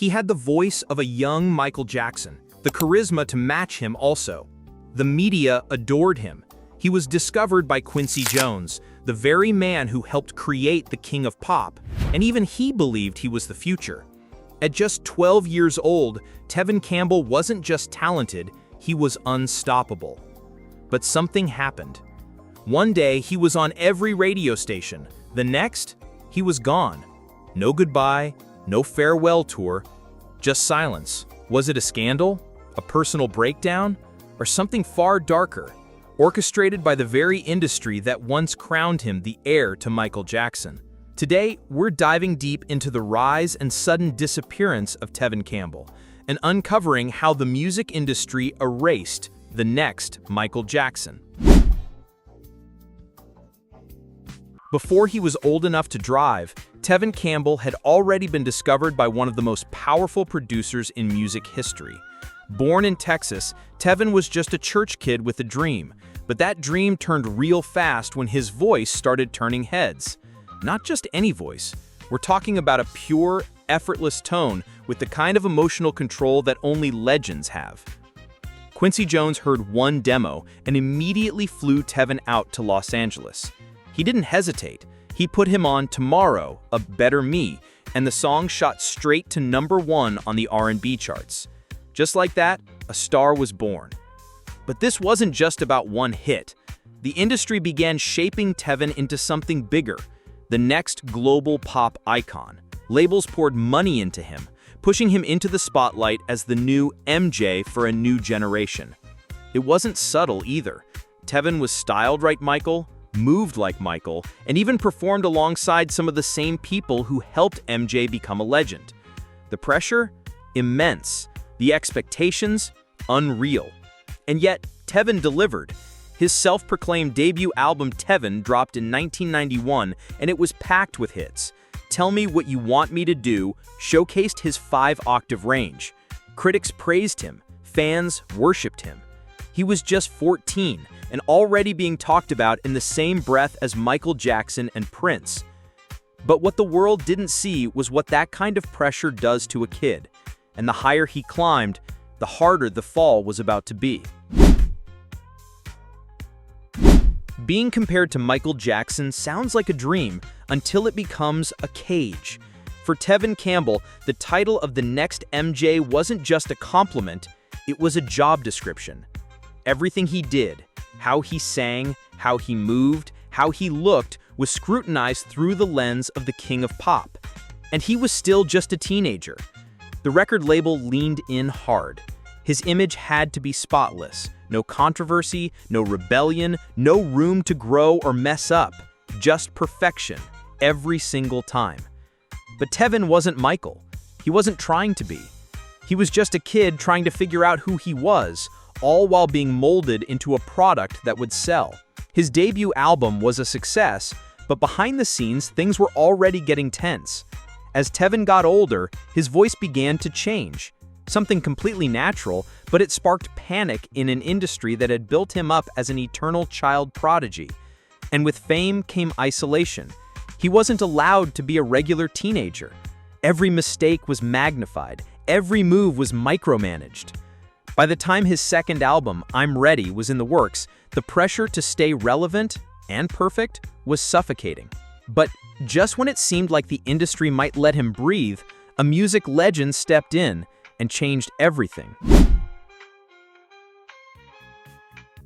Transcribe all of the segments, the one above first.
He had the voice of a young Michael Jackson, the charisma to match him also. The media adored him. He was discovered by Quincy Jones, the very man who helped create the King of Pop, and even he believed he was the future. At just 12 years old, Tevin Campbell wasn't just talented, he was unstoppable. But something happened. One day, he was on every radio station. The next, he was gone. No goodbye, no farewell tour, just silence. Was it a scandal, a personal breakdown, or something far darker, orchestrated by the very industry that once crowned him the heir to Michael Jackson? Today, we're diving deep into the rise and sudden disappearance of Tevin Campbell and uncovering how the music industry erased the next Michael Jackson. Before he was old enough to drive, Tevin Campbell had already been discovered by one of the most powerful producers in music history. Born in Texas, Tevin was just a church kid with a dream, but that dream turned real fast when his voice started turning heads. Not just any voice. We're talking about a pure, effortless tone with the kind of emotional control that only legends have. Quincy Jones heard one demo and immediately flew Tevin out to Los Angeles. He didn't hesitate. He put him on Tomorrow, A Better Me, and the song shot straight to #1 on the R&B charts. Just like that, a star was born. But this wasn't just about one hit. The industry began shaping Tevin into something bigger, the next global pop icon. Labels poured money into him, pushing him into the spotlight as the new MJ for a new generation. It wasn't subtle either. Tevin was styled like Michael, moved like Michael, and even performed alongside some of the same people who helped MJ become a legend. The pressure? Immense. The expectations? Unreal. And yet, Tevin delivered. His self-proclaimed debut album Tevin dropped in 1991, and it was packed with hits. Tell Me What You Want Me to Do showcased his 5-octave range. Critics praised him. Fans worshipped him. He was just 14 and already being talked about in the same breath as Michael Jackson and Prince. But what the world didn't see was what that kind of pressure does to a kid. And the higher he climbed, the harder the fall was about to be. Being compared to Michael Jackson sounds like a dream until it becomes a cage. For Tevin Campbell, the title of the next MJ wasn't just a compliment, it was a job description. Everything he did, how he sang, how he moved, how he looked, was scrutinized through the lens of the King of Pop. And he was still just a teenager. The record label leaned in hard. His image had to be spotless. No controversy, no rebellion, no room to grow or mess up. Just perfection, every single time. But Tevin wasn't Michael. He wasn't trying to be. He was just a kid trying to figure out who he was, all while being molded into a product that would sell. His debut album was a success, but behind the scenes, things were already getting tense. As Tevin got older, his voice began to change. Something completely natural, but it sparked panic in an industry that had built him up as an eternal child prodigy. And with fame came isolation. He wasn't allowed to be a regular teenager. Every mistake was magnified. Every move was micromanaged. By the time his second album, I'm Ready, was in the works, the pressure to stay relevant and perfect was suffocating. But just when it seemed like the industry might let him breathe, a music legend stepped in and changed everything.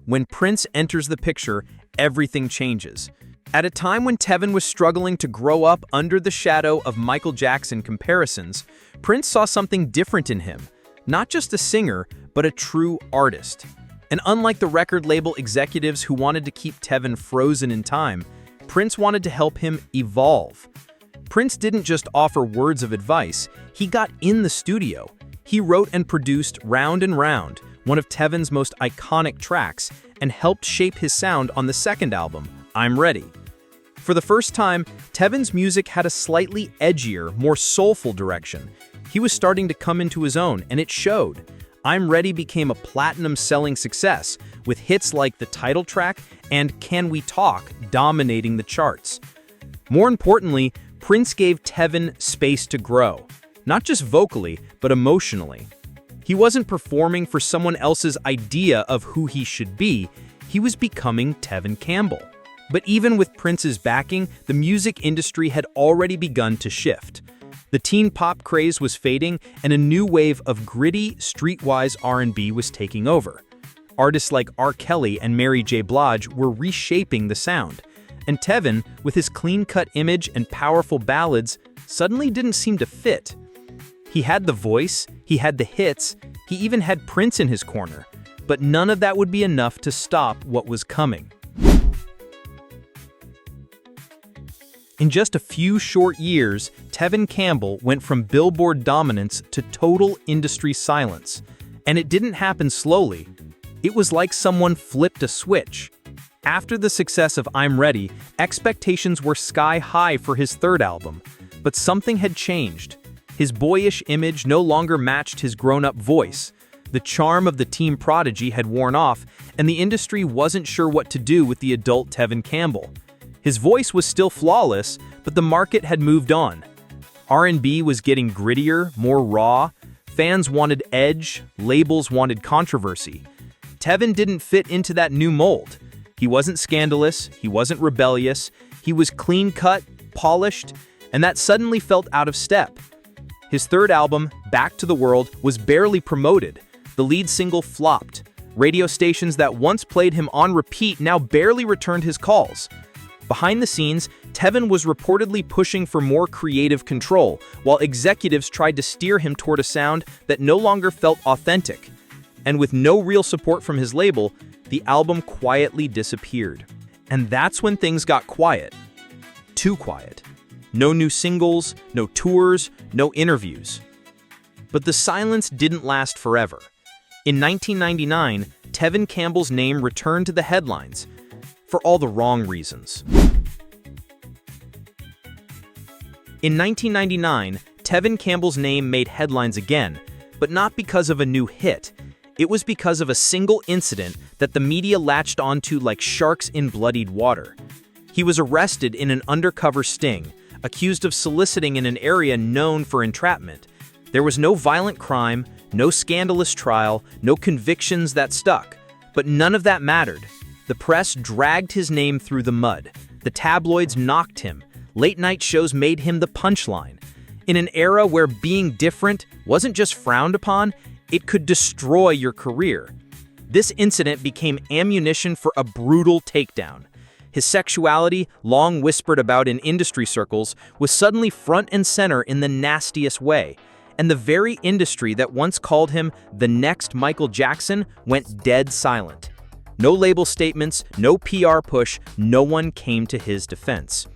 When Prince enters the picture, everything changes. At a time when Tevin was struggling to grow up under the shadow of Michael Jackson comparisons, Prince saw something different in him. Not just a singer, but a true artist. And unlike the record label executives who wanted to keep Tevin frozen in time, Prince wanted to help him evolve. Prince didn't just offer words of advice, he got in the studio. He wrote and produced Round and Round, one of Tevin's most iconic tracks, and helped shape his sound on the second album, I'm Ready. For the first time, Tevin's music had a slightly edgier, more soulful direction. He was starting to come into his own, and it showed. I'm Ready became a platinum-selling success, with hits like the title track and Can We Talk dominating the charts. More importantly, Prince gave Tevin space to grow. not just vocally, but emotionally. He wasn't performing for someone else's idea of who he should be, he was becoming Tevin Campbell. But even with Prince's backing, the music industry had already begun to shift. The teen pop craze was fading, and a new wave of gritty, streetwise R&B was taking over. Artists like R. Kelly and Mary J. Blige were reshaping the sound, and Tevin, with his clean-cut image and powerful ballads, suddenly didn't seem to fit. He had the voice, he had the hits, he even had Prince in his corner, but none of that would be enough to stop what was coming. In just a few short years, Tevin Campbell went from Billboard dominance to total industry silence. And it didn't happen slowly. It was like someone flipped a switch. After the success of I'm Ready, expectations were sky high for his third album. But something had changed. His boyish image no longer matched his grown-up voice. The charm of the teen prodigy had worn off, and the industry wasn't sure what to do with the adult Tevin Campbell. His voice was still flawless, but the market had moved on. R&B was getting grittier, more raw. Fans wanted edge, labels wanted controversy. Tevin didn't fit into that new mold. He wasn't scandalous, he wasn't rebellious, he was clean-cut, polished, and that suddenly felt out of step. His third album, Back to the World, was barely promoted. The lead single flopped. Radio stations that once played him on repeat now barely returned his calls. Behind the scenes, Tevin was reportedly pushing for more creative control, while executives tried to steer him toward a sound that no longer felt authentic. And with no real support from his label, the album quietly disappeared. And that's when things got quiet. Too quiet. No new singles, no tours, no interviews. But the silence didn't last forever. In 1999, Tevin Campbell's name returned to the headlines, for all the wrong reasons. In 1999, Tevin Campbell's name made headlines again, but not because of a new hit. It was because of a single incident that the media latched onto like sharks in bloodied water. He was arrested in an undercover sting, accused of soliciting in an area known for entrapment. There was no violent crime, no scandalous trial, no convictions that stuck. But none of that mattered. The press dragged his name through the mud. The tabloids knocked him. Late-night shows made him the punchline. In an era where being different wasn't just frowned upon, it could destroy your career. This incident became ammunition for a brutal takedown. His sexuality, long whispered about in industry circles, was suddenly front and center in the nastiest way. And the very industry that once called him the next Michael Jackson went dead silent. No label statements, no PR push, no one came to his defense.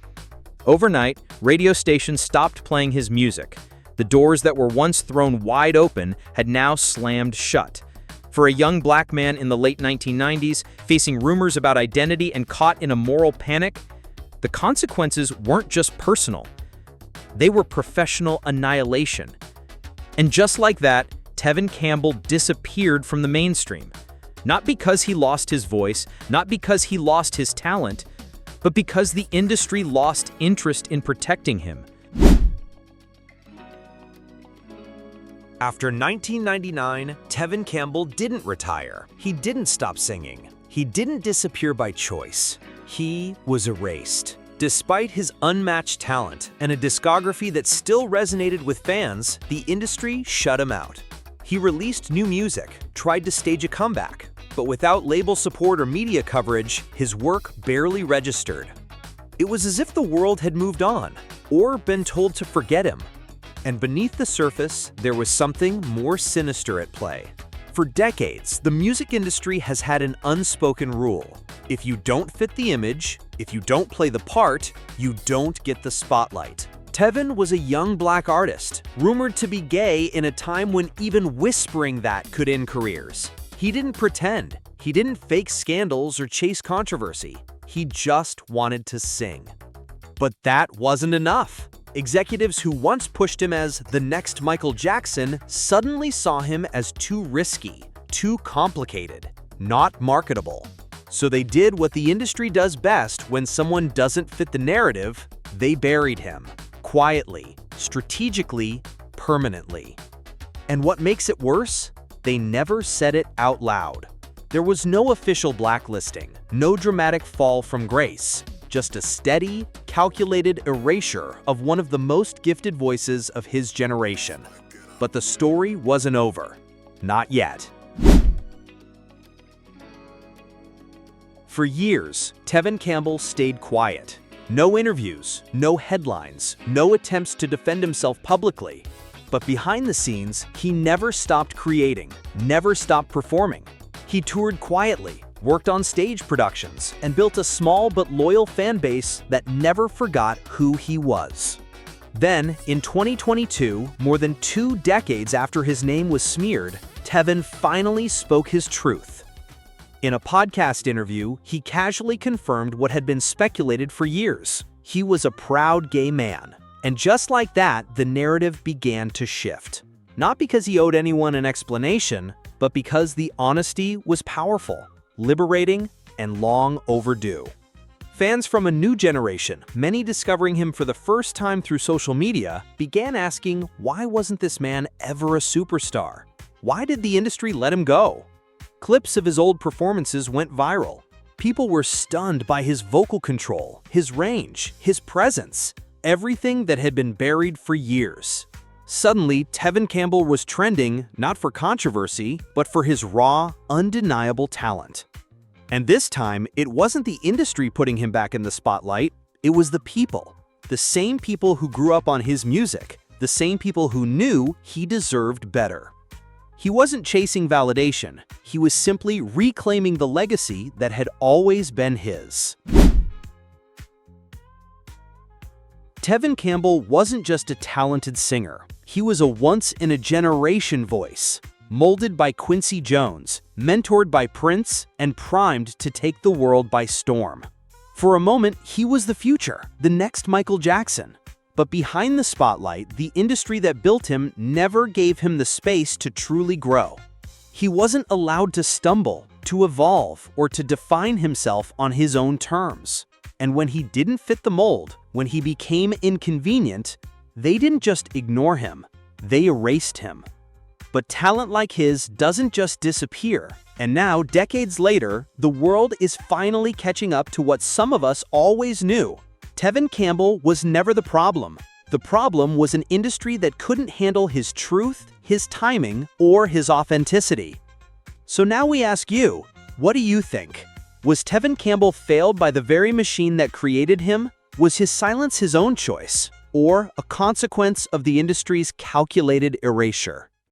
Overnight, radio stations stopped playing his music. The doors that were once thrown wide open had now slammed shut. For a young black man in the late 1990s, facing rumors about identity and caught in a moral panic, the consequences weren't just personal. They were professional annihilation. And just like that, Tevin Campbell disappeared from the mainstream. Not because he lost his voice, not because he lost his talent, but because the industry lost interest in protecting him. After 1999, Tevin Campbell didn't retire. He didn't stop singing. He didn't disappear by choice. He was erased. Despite his unmatched talent and a discography that still resonated with fans, the industry shut him out. He released new music, tried to stage a comeback, but without label support or media coverage, his work barely registered. It was as if the world had moved on, or been told to forget him. And beneath the surface, there was something more sinister at play. For decades, the music industry has had an unspoken rule. If you don't fit the image, if you don't play the part, you don't get the spotlight. Tevin was a young black artist, rumored to be gay in a time when even whispering that could end careers. He didn't pretend. He didn't fake scandals or chase controversy. He just wanted to sing. But that wasn't enough. Executives who once pushed him as the next Michael Jackson suddenly saw him as too risky, too complicated, not marketable. So they did what the industry does best when someone doesn't fit the narrative: they buried him. Quietly, strategically, permanently. And what makes it worse? They never said it out loud. There was no official blacklisting, no dramatic fall from grace, just a steady, calculated erasure of one of the most gifted voices of his generation. But the story wasn't over. Not yet. For years, Tevin Campbell stayed quiet. No interviews, no headlines, no attempts to defend himself publicly. But behind the scenes, he never stopped creating, never stopped performing. He toured quietly, worked on stage productions, and built a small but loyal fan base that never forgot who he was. Then, in 2022, more than 2 decades after his name was smeared, Tevin finally spoke his truth. In a podcast interview, he casually confirmed what had been speculated for years. He was a proud gay man. And just like that, the narrative began to shift. Not because he owed anyone an explanation, but because the honesty was powerful, liberating, and long overdue. Fans from a new generation, many discovering him for the first time through social media, began asking, why wasn't this man ever a superstar? Why did the industry let him go? Clips of his old performances went viral. People were stunned by his vocal control, his range, his presence, everything that had been buried for years. Suddenly, Tevin Campbell was trending not for controversy, but for his raw, undeniable talent. And this time, it wasn't the industry putting him back in the spotlight, it was the people. The same people who grew up on his music, the same people who knew he deserved better. He wasn't chasing validation, he was simply reclaiming the legacy that had always been his. Tevin Campbell wasn't just a talented singer, he was a once-in-a-generation voice, molded by Quincy Jones, mentored by Prince, and primed to take the world by storm. For a moment, he was the future, the next Michael Jackson. But behind the spotlight, the industry that built him never gave him the space to truly grow. He wasn't allowed to stumble, to evolve, or to define himself on his own terms. And when he didn't fit the mold, when he became inconvenient, they didn't just ignore him, they erased him. But talent like his doesn't just disappear. And now, decades later, the world is finally catching up to what some of us always knew. Tevin Campbell was never the problem. The problem was an industry that couldn't handle his truth, his timing, or his authenticity. So now we ask you, what do you think? Was Tevin Campbell failed by the very machine that created him? Was his silence his own choice, or a consequence of the industry's calculated erasure?